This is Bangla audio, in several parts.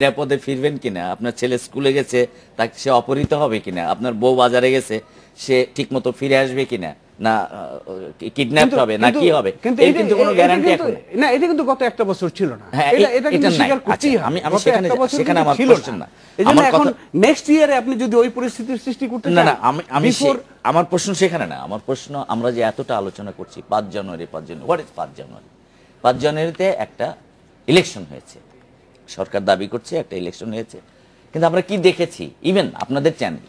নিরাপদে ফিরবেন কিনা, আপনার ছেলে স্কুলে গেছে তাকে সে অপহৃত হবে কিনা, আপনার বউ বাজারে গেছে সে ঠিকমতো ফিরে আসবে কিনা, না কিডন্যাপ হবে না কি হবে, এর কিন্তু কোনো গ্যারান্টি এখন না। এটা কিন্তু গত একটা বছর ছিল না, এটা কিন্তু নাই। স্বীকার করতেই হবে। আমি সেখানে আমার কোশ্চেন না, এজন্য এখন নেক্সট ইয়ারে আপনি যদি ওই পরিস্থিতির সৃষ্টি করতে চান, না আমি আমার প্রশ্ন সেখানে না। আমার প্রশ্ন, আমরা যে এতটা আলোচনা করছি 5 জানুয়ারি হোয়াট ইজ 5 জানুয়ারি? 5 জানুয়ারিতে একটা ইলেকশন হয়েছে, সরকার দাবি করছে একটা ইলেকশন হয়েছে, কিন্তু আমরা কি দেখেছি? ইভেন আপনাদের চ্যানেল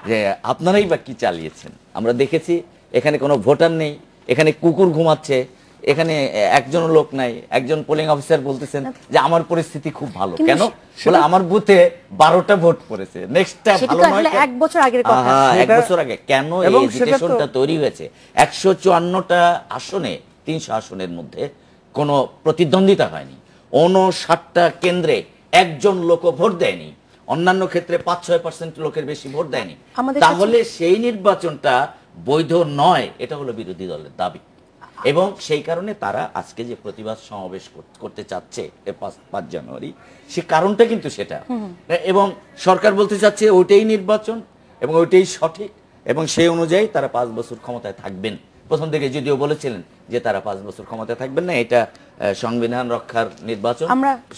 যে আপনারাই বা কি চালিয়েছেন, আমরা দেখেছি এখানে কোনো ভোটার নেই, এখানে কুকুর ঘুমাচ্ছে, এখানে একজন লোক নাই। একজন পোলিং অফিসার বলতেছেন যে আমার পরিস্থিতি খুব ভালো, কেন বলে আমার বুথে 12টা ভোট পড়েছে, নেক্সটটা ভালো নয়। এক বছর আগের কথা, 1 বছর আগে কেন এই এজিটেশনটা তৈরি হয়েছে? 154টা আসনে, 300 আসনের মধ্যে কোনো প্রতিদ্বন্দ্বিতা হয়নি, 59টা কেন্দ্রে একজন লোক ভোট দেয়নি, অন্যান্য ক্ষেত্রে 5-6% লোকের বেশি ভোট দেয়নি। তাহলে সেই নির্বাচনটা বৈধ নয়, এটা হলো বিরোধী দলের দাবি। এবং সেই কারণে তারা আজকে যে প্রতিবাদ সমাবেশ করতে চাচ্ছে 5 জানুয়ারি, সে কারণটা কিন্তু সেটা। এবং সরকার বলতে চাচ্ছে ওইটাই নির্বাচন এবং ওইটাই সঠিক, এবং সেই অনুযায়ী তারা 5 বছর ক্ষমতায় থাকবেন। প্রথম থেকে যদিও বলেছিলেন যে তারা 5 বছর ক্ষমতায় থাকবেন না, এটা সংবিধান রক্ষার নির্বাচন,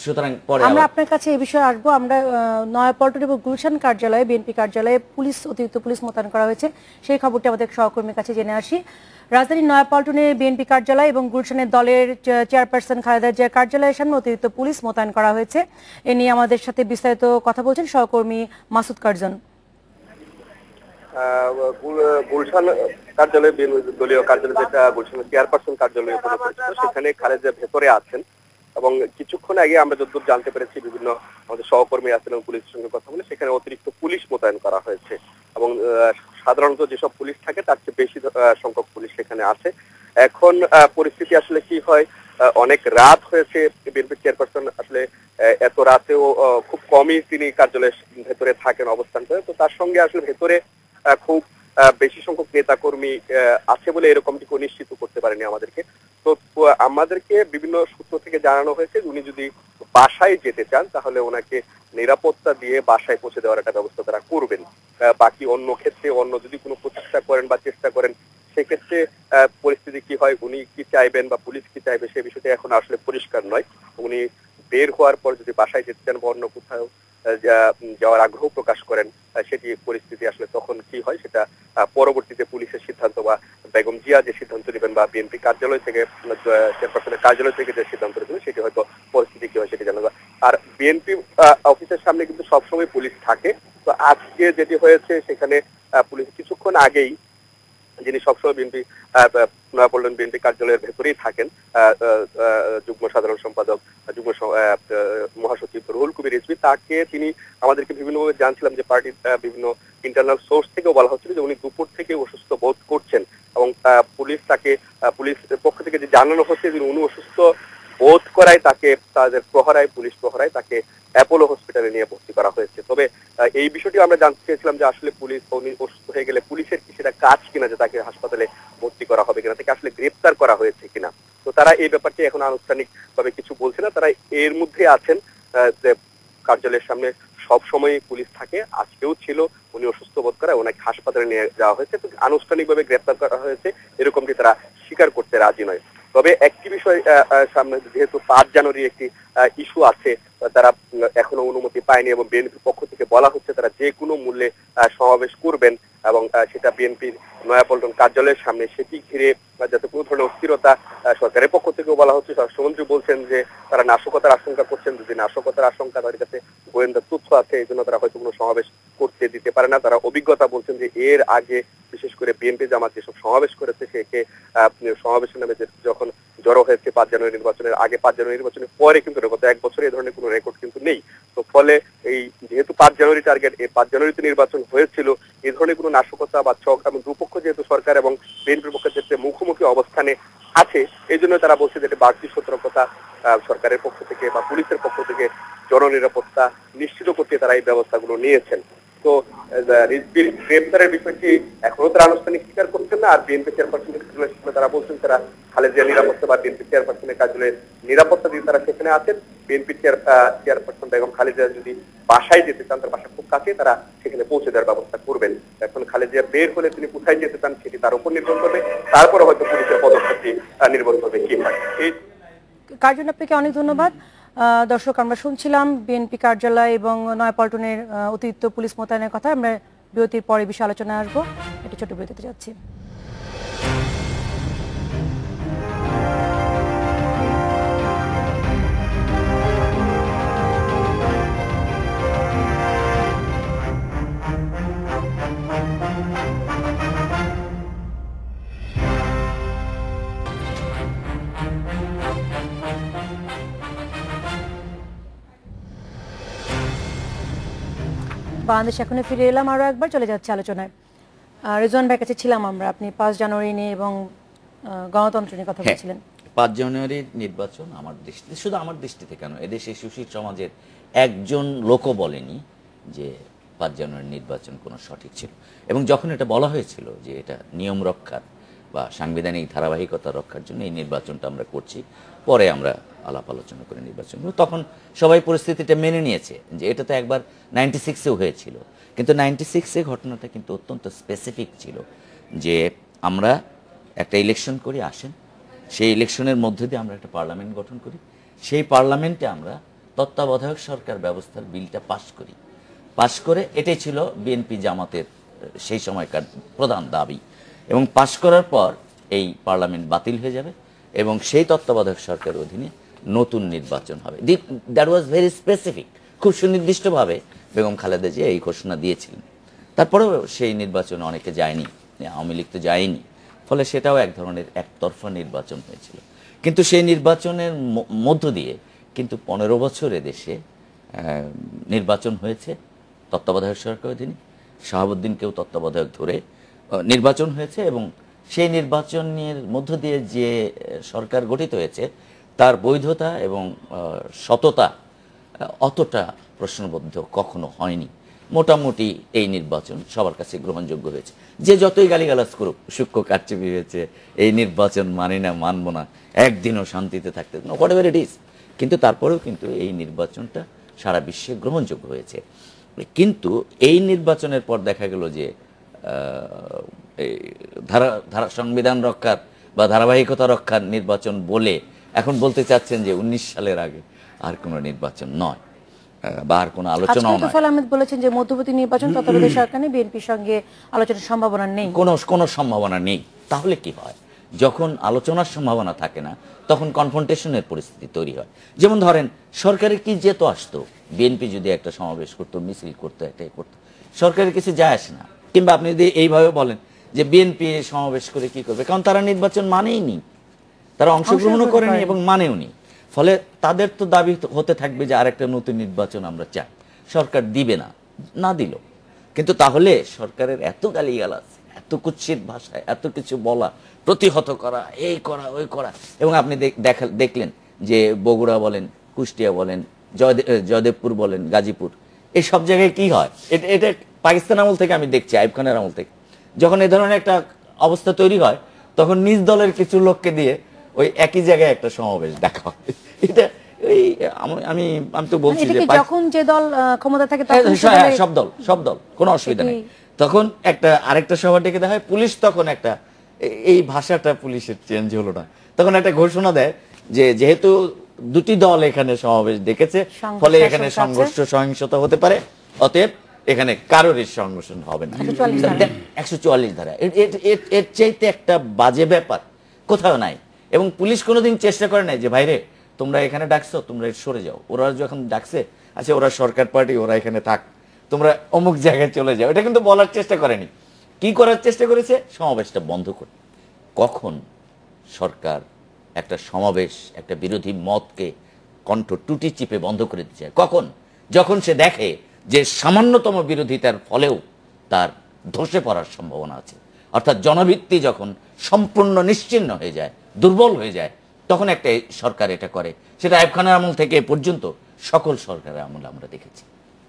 সুতরাং পরে আমরা আপনার কাছে এই বিষয়ে আসবো। আমরা নয়াপল্টন এবং গুলশান কার্যালয়ে, বিএনপি কার্যালয়ে অতিরিক্ত পুলিশ মোতায়েন করা হয়েছে, সেই খবরটি আমাদের সহকর্মীর কাছে জেনে আসি। রাজধানীর নয়াপল্টনে বিএনপি কার্যালয় এবং গুলশানের দলের চেয়ারপারসন খালেদা জিয়ার কার্যালয়ের সামনে অতিরিক্ত পুলিশ মোতায়েন করা হয়েছে। এ নিয়ে আমাদের সাথে বিস্তারিত কথা বলছেন সহকর্মী মাসুদ কারজন। গুলশান কার্যালয়, দলীয় কার্যালয়, যেটা গুলশানের চেয়ারপারসন কার্যালয়, সেখানে খালেদা ভেতরে আছেন। এবং কিছুক্ষণ আগে আমরা যতদূর জানতে পেরেছি, বিভিন্ন আমাদের সহকর্মী আছেন এবং পুলিশের সঙ্গে কথা বলে, সেখানে অতিরিক্ত পুলিশ মোতায়েন করা হয়েছে। এবং সাধারণত যেসব পুলিশ থাকে তার চেয়ে বেশি সংখ্যক পুলিশ সেখানে আছে। এখন পরিস্থিতি আসলে কি হয়, অনেক রাত হয়েছে, বিএনপি চেয়ারপারসন আসলে এত রাতেও খুব কমই তিনি কার্যালয়ের ভেতরে থাকেন, অবস্থান করেন। তো তার সঙ্গে আসলে ভেতরে খুব বেশি সংখ্যক নেতা কর্মী আছে বলে এরকমটি নিশ্চিত করতে পারেনি আমাদেরকে। তো আমাদেরকে বিভিন্ন সূত্র থেকে জানানো হয়েছে উনি যদি বাসায় যেতে চান তাহলে ওনাকে নিরাপত্তা দিয়ে বাসায় পৌঁছে দেওয়ার একটা ব্যবস্থা তারা করবেন। বাকি অন্য ক্ষেত্রে অন্য যদি কোনো প্রচেষ্টা করেন বা চেষ্টা করেন, সেক্ষেত্রে পরিস্থিতি কি হয়, উনি কি চাইবেন বা পুলিশ কি চাইবে, সে বিষয়টি এখন আসলে পরিষ্কার নয়। উনি বের হওয়ার পর যদি বাসায় যেতে চান বা অন্য কোথাও যাওয়ার আগ্রহ প্রকাশ করেন, সেটি পরিস্থিতি আসলে তখন কি হয় সেটা পরবর্তীতে পুলিশের সিদ্ধান্ত বা বেগম জিয়া যে সিদ্ধান্ত নেবেন বা বিএনপি কার্যালয় থেকে, চেয়ারপারসনের কার্যালয় থেকে যে সিদ্ধান্ত নেবেন, সেটি হয়তো পরিস্থিতি কি হয় সেটি জানা যায়। আর বিএনপি অফিসের সামনে কিন্তু সবসময় পুলিশ থাকে। তো আজকে যেটি হয়েছে, সেখানে পুলিশ কিছুক্ষণ আগেই, যিনি সবসময় বিএনপি নয়াপল্টন বিএনপি কার্যালয়ের ভেতরেই থাকেন, যুগ্ম সাধারণ সম্পাদক, যুগ্ম মহাসচিব রুহুল কবির রিজভী, তাকে তিনি আমাদেরকে বিভিন্নভাবে জানছিলাম যে পার্টির বিভিন্ন ইন্টারনাল সোর্স থেকেও বলা হচ্ছিল যে উনি দুপুর থেকে অসুস্থ বোধ করছেন। এবং পুলিশের পক্ষ থেকে যে জানানো হচ্ছে যে উনি অসুস্থ বোধ করায় তাকে তাদের পুলিশ প্রহরায় তাকে অ্যাপোলো হসপিটালে নিয়ে ভর্তি করা হয়েছে। তবে এই বিষয়টি আমরা জানতে চেয়েছিলাম যে আসলে পুলিশ উনি অসুস্থ হয়ে গেলে পুলিশের কি সেটা কাজ কিনা, যে তাকে হাসপাতালে ভর্তি করা হবে কিনা, তাকে আসলে গ্রেপ্তার করা হয়েছে কিনা। তো তারা এই ব্যাপারটি এখন আনুষ্ঠানিক ভাবে কিছু বলছে না। তারা এর মধ্যে আছেন যে কার্যালয়ের সামনে সব সময় পুলিশ থাকে, আজকেও ছিল। উনি অসুস্থ বোধ করায় ওনাকে হাসপাতালে নিয়ে যাওয়া হয়েছে, আনুষ্ঠানিকভাবে গ্রেপ্তার করা হয়েছে এরকমটি তারা স্বীকার করতে রাজি নয়। তবে একটি বিষয় সামনে, যেহেতু 5 জানুয়ারি একটি ইস্যু আছে, তারা এখনো অনুমতি পায়নি এবং বিএনপির পক্ষ থেকে বলা হচ্ছে তারা যে কোনো মূল্যে সমাবেশ করবেন এবং সেটা বিএনপির নয়াপল্টন কার্যালয়ের সামনে। সেটি ঘিরে যাতে কোনো ধরনের অস্থিরতা, সরকারের পক্ষ থেকেও বলা হচ্ছে, স্বরাষ্ট্রমন্ত্রী বলছেন যে তারা নাশকতার আশঙ্কা করছেন, যদি নাশকতার আশঙ্কা তাদের কাছে গোয়েন্দা তথ্য আছে, এই জন্য তারা হয়তো কোনো সমাবেশ করতে দিতে পারে না। তারা অভিজ্ঞতা বলছেন যে এর আগে বিশেষ করে বিএনপি জামাত যেসব সমাবেশ করেছে, সেকে সমাবেশের নামে যখন জড়ো হয়েছে 5 জানুয়ারি নির্বাচনের আগে, 5 জানুয়ারি নির্বাচনের পরে কিন্তু গত 1 বছরে এই ধরনের কোনো রেকর্ড কিন্তু নেই। তো ফলে এই যেহেতু 5 জানুয়ারি টার্গেট, এই 5 জানুয়ারিতে নির্বাচন হয়েছিল, এই ধরনের কোনো নাশকতা বা ছক এবং দুপক্ষ যেহেতু সরকার এবং বিএনপির পক্ষের ক্ষেত্রে মুখোমুখি অবস্থানে আছে, এই জন্য তারা বলছে যে বাড়তি সতর্কতা সরকারের পক্ষ থেকে বা পুলিশের পক্ষ থেকে জননিরাপত্তা নিশ্চিত করতে তারা এই ব্যবস্থাগুলো নিয়েছেন। তো রিজভীর গ্রেপ্তারের বিষয়টি এখনো তারা আনুষ্ঠানিক স্বীকার করছেন না। আর বিএনপি চেয়ারপারসনের কার্যালয়ের সামনে তারা বলছেন তারা খালেদা নিরাপত্তা বা বিএনপি চেয়ারপারসনের কার্যালয়ে নিরাপত্তা দিয়ে তারা সেখানে আছেন। বিএনপি চেয়ারপারসন বেগম খালেদা যদি বাসায় যেতে চান, তার বাসা খুব কাছে, তারা সেখানে পৌঁছে দেওয়ার ব্যবস্থা করবেন। এখন খালেদা বের হলে তিনি কোথায় যেতে চান সেটি তার উপর নির্ভর করবে, তারপরে হয়তো পুলিশের পদক্ষেপটি নির্ভর করবে কি হয়। এই কার্জন, আপনাকে অনেক ধন্যবাদ। দর্শক, আমরা শুনছিলাম বিএনপি কার্যালয় এবং নয়াপল্টনের অতিরিক্ত পুলিশ মোতায়েনের কথা। আমরা বিরতির পরে বিষয়ে আলোচনায় আসবো। একটি ছোট বিরতিতে যাচ্ছি। বাংলাদেশ এখনো ফিরে এলাম, আরো একবার চলে যাচ্ছে আলোচনায়। রেজওয়ান ভাইয়ের কাছে ছিলাম আমরা, আপনি 5 জানুয়ারি নিয়ে এবং গণতন্ত্র নিয়ে কথা বলছিলেন। 5 জানুয়ারির নির্বাচন আমার দৃষ্টিতে, শুধু আমার দৃষ্টিতে কেন, এদেশে সুশীল সমাজের একজন লোকও বলেনি যে 5 জানুয়ারির নির্বাচন কোনো সঠিক ছিল। এবং যখন এটা বলা হয়েছিল যে এটা নিয়ম রক্ষার বা সাংবিধানিক ধারাবাহিকতা রক্ষার জন্য এই নির্বাচনটা আমরা করছি, পরে আমরা আলাপ আলোচনা করে নির্বাচন, তখন সবাই পরিস্থিতিটা মেনে নিয়েছে যে এটা তো একবার 96-এও হয়েছিল। কিন্তু 96-এ ঘটনাটা কিন্তু অত্যন্ত স্পেসিফিক ছিল যে আমরা একটা ইলেকশন করি, আসেন, সেই ইলেকশনের মধ্যে দিয়ে আমরা একটা পার্লামেন্ট গঠন করি, সেই পার্লামেন্টে আমরা তত্ত্বাবধায়ক সরকার ব্যবস্থার বিলটা পাশ করি। পাশ করে এটাই ছিল বিএনপি জামাতের সেই সময়কার প্রধান দাবি। এবং পাশ করার পর এই পার্লামেন্ট বাতিল হয়ে যাবে এবং সেই তত্ত্বাবধায়ক সরকারের অধীনে নতুন নির্বাচন হবে। দ্যাট ওয়াজ ভেরি স্পেসিফিক, খুব সুনির্দিষ্টভাবে বেগম খালেদা জিয়া এই ঘোষণা দিয়েছিলেন। তারপরেও সেই নির্বাচনে অনেকে যায়নি, আওয়ামী লীগ তো যায়নি, ফলে সেটাও এক ধরনের একতরফা নির্বাচন হয়েছিল। কিন্তু সেই নির্বাচনের মধ্য দিয়ে কিন্তু 15 বছর দেশে নির্বাচন হয়েছে তত্ত্বাবধায়ক সরকারের অধীনে, শাহাবুদ্দিনকেও তত্ত্বাবধায়ক ধরে নির্বাচন হয়েছে এবং সেই নির্বাচনের মধ্য দিয়ে যে সরকার গঠিত হয়েছে তার বৈধতা এবং সততা অতটা প্রশ্নবদ্ধ কখনো হয়নি। মোটামুটি এই নির্বাচন সবার কাছে গ্রহণযোগ্য হয়েছে। যে যতই গালিগালাজ করুক, সূক্ষ্ম কারচুপি হয়েছে, এই নির্বাচন মানি না, মানব না, একদিনও শান্তিতে থাকতে না, হোয়াট এভার ইট ইজ, কিন্তু তারপরেও কিন্তু এই নির্বাচনটা সারা বিশ্বে গ্রহণযোগ্য হয়েছে। কিন্তু এই নির্বাচনের পর দেখা গেল যে সংবিধান রক্ষার বা ধারাবাহিকতা রক্ষার নির্বাচন বলে এখন বলতে চাচ্ছেন যে 19 সালের আগে আর কোনো নির্বাচন নয় বা আর কোনো আলোচনাও নয়। তোফায়েল আহমেদ বলেছেন যে মধ্যবর্তী নির্বাচন তত্ত্বাবধায়ক সরকার নিয়ে বিএনপির সঙ্গে আলোচনার সম্ভাবনা নেই, কোনো সম্ভাবনা নেই। তাহলে কি হয়? যখন আলোচনার সম্ভাবনা থাকে না তখন কনফ্রন্টেশনের পরিস্থিতি তৈরি হয়। যেমন ধরেন সরকারের কি যেত আসতো, বিএনপি যদি একটা সমাবেশ করতো, মিছিল করতো, এটাই করতো, সরকারের কিছু যায় আসে না। কিংবা আপনি যদি এইভাবে বলেন যে বিএনপি সমাবেশ করে কি করবে, কারণ তারা নির্বাচন মানেই নি, তারা অংশগ্রহণও করেনি এবং মানেও নি। ফলে তাদের তো দাবি হতে থাকবে যে আরেকটা নতুন নির্বাচন আমরা চাই, সরকার দিবে না, না দিল। কিন্তু তাহলে সরকারের এত গালিগালাজ, এত কুৎসিত ভাষায় এত কিছু বলা, প্রতিহত করা, এই করা ওই করা, এবং আপনি দেখলেন যে বগুড়া বলেন, কুষ্টিয়া বলেন, জয়দেবপুর বলেন, গাজীপুর, এই সব জায়গায় কি হয়, এটা পাকিস্তান আমল থেকে আমি দেখছি, আইয়ুব খানের আমল থেকে যখন এই ধরনের একটা অবস্থা তৈরি হয় তখন নিজ দলের কিছু লোককে দিয়ে ওই একই জায়গায় একটা সমাবেশ দেখা হয়। এটা আমি তো বলছি যে যখন যে দল ক্ষমতা থাকে সব দল কোনো অসুবিধা নেই, তখন আরেকটা সভা ডেকে দেওয়া হয়, পুলিশ তখন এই ভাষাটা পুলিশের চেঞ্জ হলো না, তখন একটা ঘোষণা দেয় যে যেহেতু দুটি দল এখানে সমাবেশ ডেকেছে ফলে এখানে সংঘর্ষ সহিংসতা হতে পারে, অতএব এখানে কারোরই সংঘর্ষ হবে না। 144 ধারা, এর চাইতে একটা বাজে ব্যাপার কোথাও নাই। এবং পুলিশ কোনোদিন চেষ্টা করে নাই যে ভাইরে তোমরা এখানে ডাকছো, তোমরা সরে যাও, ওরা যখন ডাকছে আচ্ছা ওরা সরকার পার্টি, ওরা এখানে থাক, তোমরা অমুক জায়গায় চলে যাও, এটা কিন্তু বলার চেষ্টা করেনি। কি করার চেষ্টা করেছে? সমাবেশটা বন্ধ করে। কখন সরকার একটা সমাবেশ, একটা বিরোধী মতকে কণ্ঠ টুটি চিপে বন্ধ করে দিচ্ছে? কখন? যখন সে দেখে যে সামান্যতম বিরোধিতার ফলেও তার ধসে পড়ার সম্ভাবনা আছে, অর্থাৎ জনভিত্তি যখন সম্পূর্ণ নিশ্চিহ্ন হয়ে যায়, দুর্বল হয়ে যায়, তখন একটা সরকার এটা করে। সেটা আইয়ুব খানের আমল থেকে পর্যন্ত সকল সরকারের আমলে আমরা দেখেছি।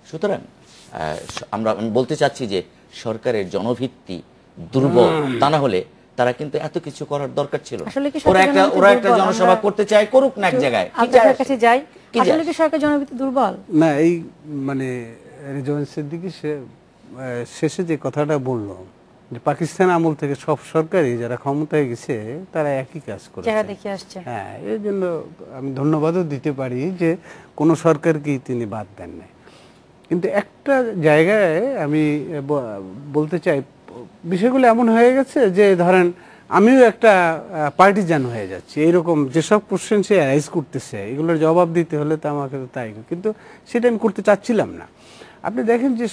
সুতরাং আমি বলতে চাচ্ছি যে সরকারের জনভিত্তি দুর্বল, তা না হলে তারা কিন্তু এত কিছু করার দরকার ছিল। ওরা একটা জনসভা করতে চায়, করুক না এক জায়গায়, আপনাদের কাছে যাই। আসলে কি সরকার জনভিত্তি দুর্বল? না, এই মানে রেজওয়ান সিদ্দিকী শেষে যে কথাটা বললো যে পাকিস্তান আমল থেকে সব সরকারই যারা ক্ষমতায় গেছে তারা একই কাজ করে, যারা দেখে আসছে। হ্যাঁ, এর জন্য আমি ধন্যবাদও দিতে পারি যে কোনো সরকারকেই তিনি বাদ দেন নাই। কিন্তু একটা জায়গায় আমি বলতে চাই, বিষয়গুলো এমন হয়ে গেছে যে ধরেন আমিও একটা পার্টিজান হয়ে যাচ্ছি, এইরকম যেসব কোশ্চেন সে রাইজ করতেছে এগুলোর জবাব দিতে হলে তো আমাকে তো তাই, কিন্তু সেটা আমি করতে চাচ্ছিলাম না। আপনি দেখেন যে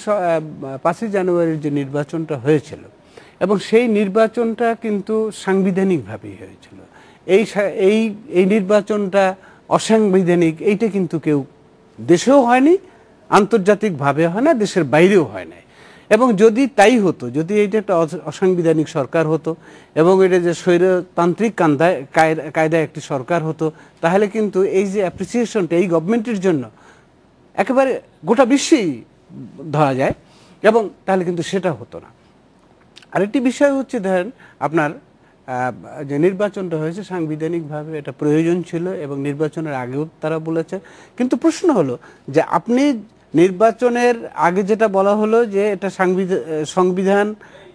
5ই জানুয়ারির যে নির্বাচনটা হয়েছিল এবং সেই নির্বাচনটা কিন্তু সাংবিধানিকভাবেই হয়েছিল। এই নির্বাচনটা অসাংবিধানিক এইটা কিন্তু কেউ দেশেও হয়নি, আন্তর্জাতিকভাবে হয় না, দেশের বাইরেও হয় না। এবং যদি তাই হতো, যদি এইটা একটা অসাংবিধানিক সরকার হতো এবং এটা যে স্বৈরতান্ত্রিক কায়দায় একটি সরকার হতো, তাহলে কিন্তু এই যে অ্যাপ্রিসিয়েশনটা এই গভর্নমেন্টের জন্য একেবারে গোটা বিশ্বেই ধরা যায়, এবং তাহলে কিন্তু সেটা হতো না। আরেকটি বিষয় হচ্ছে ধরেন আপনার যে নির্বাচনটা হয়েছে সাংবিধানিকভাবে এটা প্রয়োজন ছিল এবং নির্বাচনের আগেও তারা বলেছে। কিন্তু প্রশ্ন হলো যে আপনি নির্বাচনের আগে যেটা বলা হলো যে এটা সংবিধান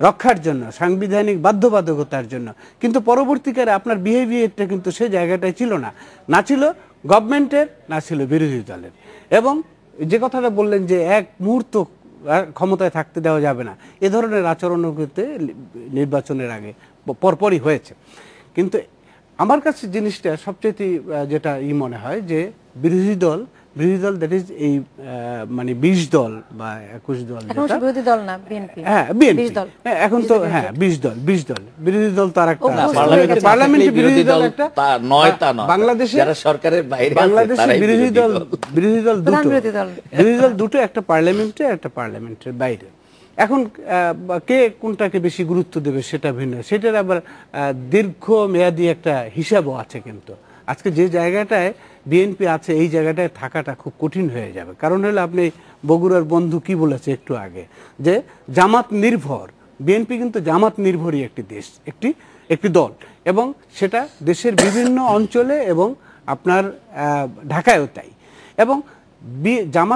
রক্ষার জন্য, সাংবিধানিক বাধ্যবাধকতার জন্য, কিন্তু পরবর্তীকালে আপনার বিহেভিয়ারটা কিন্তু সেই জায়গাটায় ছিল না, না ছিল গভর্নমেন্টের, না ছিল বিরোধী দলের। এবং যে কথাটা বললেন যে এক মুহূর্ত ক্ষমতায় থাকতে দেওয়া যাবে না, এ ধরনের আচরণ করতে নির্বাচনের আগে পরপরই হয়েছে। কিন্তু আমার কাছে জিনিসটা সবচেয়ে যেটা মনে হয় যে বিরোধী দল দ্যাট ইজ এই মানে 20 দল বা 21 দল, বিরোধী দল না বিএনপি, হ্যাঁ বিএনপি এখন তো, হ্যাঁ 20 দল বিরোধী দল তার একটা পার্লামেন্টে বিরোধী দল একটা নয়, তা নয় বাংলাদেশে যারা সরকারের বাইরে বাংলাদেশে বিরোধী দল দুটো, একটা পার্লামেন্টে একটা পার্লামেন্টের বাইরে। এখন কে কোনটাকে বেশি গুরুত্ব দেবে সেটা ভিন্ন, সেটার আবার দীর্ঘ মেয়াদী একটা হিসাবও আছে। কিন্তু আজকে যে জায়গাটায় বিএনপি আছে এই জায়গাটায় থাকাটা খুব কঠিন হয়ে যাবে। কারণ হলো আপনি বগুড়ার বন্ধু কি বলেছে একটু আগে যে জামাত নির্ভর, বিএনপি কিন্তু জামাত নির্ভরই একটি দেশ, একটি দল, এবং সেটা দেশের বিভিন্ন অঞ্চলে এবং আপনার ঢাকায়ও তাই। এবং জামাত